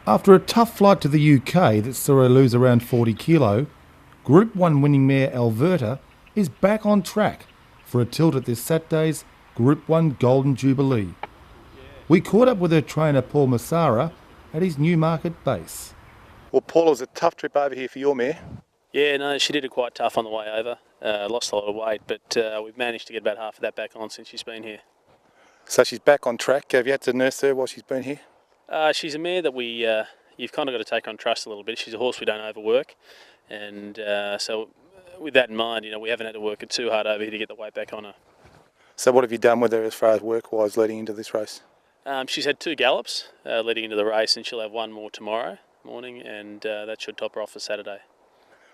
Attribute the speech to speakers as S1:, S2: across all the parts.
S1: After a tough flight to the UK that saw her lose around 40 kilo, Group 1 winning mare Alverta is back on track for a tilt at this Saturday's Group 1 Golden Jubilee. We caught up with her trainer Paul Messara at his Newmarket base. Well, Paul, it was a tough trip over here for your mare.
S2: Yeah, no, she did it quite tough on the way over. Lost a lot of weight, but we've managed to get about half of that back on since she's been here.
S1: So she's back on track. Have you had to nurse her while she's been here?
S2: She's a mare that you've kind of got to take her on trust a little bit. She's a horse we don't overwork, and so with that in mind, we haven't had to work it too hard over here to get the weight back on her.
S1: So what have you done with her as far as work-wise leading into this race?
S2: She's had 2 gallops leading into the race, and she'll have 1 more tomorrow morning, and that should top her off for Saturday.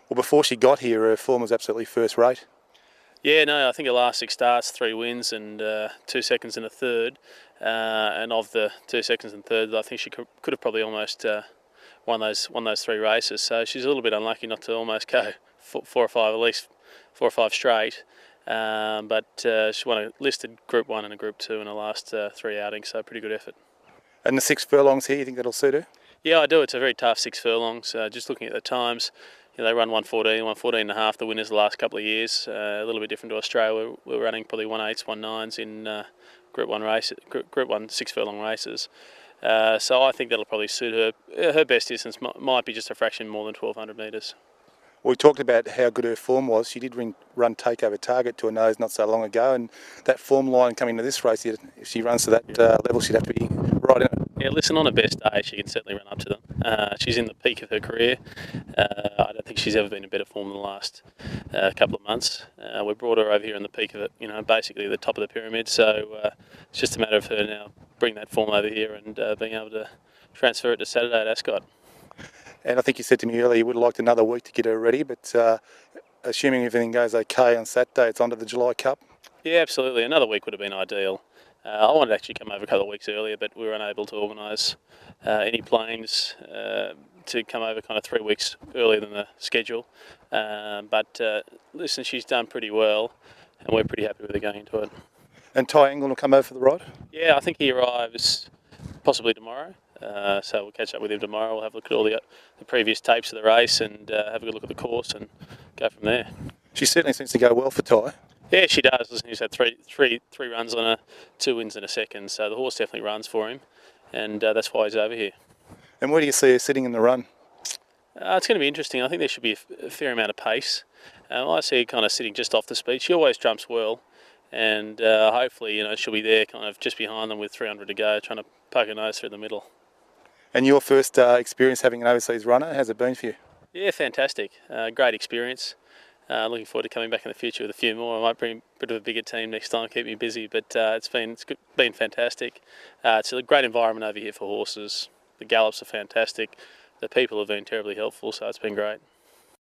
S1: Well, before she got here, her form was absolutely first rate.
S2: Yeah, no, I think her last 6 starts, 3 wins and 2 seconds and a third. And of the 2 seconds and third, I think she could have probably almost won those 3 races. So she's a little bit unlucky not to almost go 4 or 5, at least 4 or 5 straight. But she won a listed Group 1 and a Group 2 in her last 3 outings, so pretty good effort.
S1: And the 6 furlongs here, you think that'll suit her?
S2: Yeah, I do. It's a very tough 6 furlongs. Just looking at the times, they run 1:14, 1:14 and a half, the winners the last couple of years. A little bit different to Australia. We're running probably 1/8s, 1/9s in Group 1 race, Group 1 6 furlong races. So I think that'll probably suit her. Her best distance might be just a fraction more than 1,200 metres.
S1: We talked about how good her form was. She did run takeover target to a nose not so long ago, and that form line coming to this race, if she runs to that level, she'd have to be right in it.
S2: Yeah, listen, on her best day, she can certainly run up to them. She's in the peak of her career. I don't think she's ever been in better form than the last couple of months. We brought her over here in the peak of it, basically the top of the pyramid. So it's just a matter of her now bringing that form over here and being able to transfer it to Saturday at Ascot.
S1: And I think you said to me earlier you would have liked another week to get her ready, but assuming everything goes okay on Saturday, it's on to the July Cup.
S2: Yeah, absolutely. Another week would have been ideal. I wanted to actually come over a couple of weeks earlier, but we were unable to organise any planes to come over kind of 3 weeks earlier than the schedule. But listen, she's done pretty well, and we're pretty happy with her going into it.
S1: And Ty England will come over for the ride?
S2: Yeah, I think he arrives possibly tomorrow. So we'll catch up with him tomorrow. We'll have a look at all the previous tapes of the race and have a good look at the course and go from there.
S1: She certainly seems to go well for Ty.
S2: Yeah, she does. Listen, she's had three runs on her, 2 wins in a second. So the horse definitely runs for him, and that's why he's over here.
S1: And where do you see her sitting in the run?
S2: It's going to be interesting. I think there should be a fair amount of pace. I see her kind of sitting just off the speed. She always jumps well, and hopefully, she'll be there kind of just behind them with 300 to go, trying to poke her nose through the middle. And
S1: your first experience having an overseas runner, how's it been for you?
S2: Yeah, fantastic. Great experience. Looking forward to coming back in the future with a few more. I might bring a bit of a bigger team next time, keep me busy, but it's been fantastic. It's a great environment over here for horses. The gallops are fantastic. The people have been terribly helpful, so it's been great.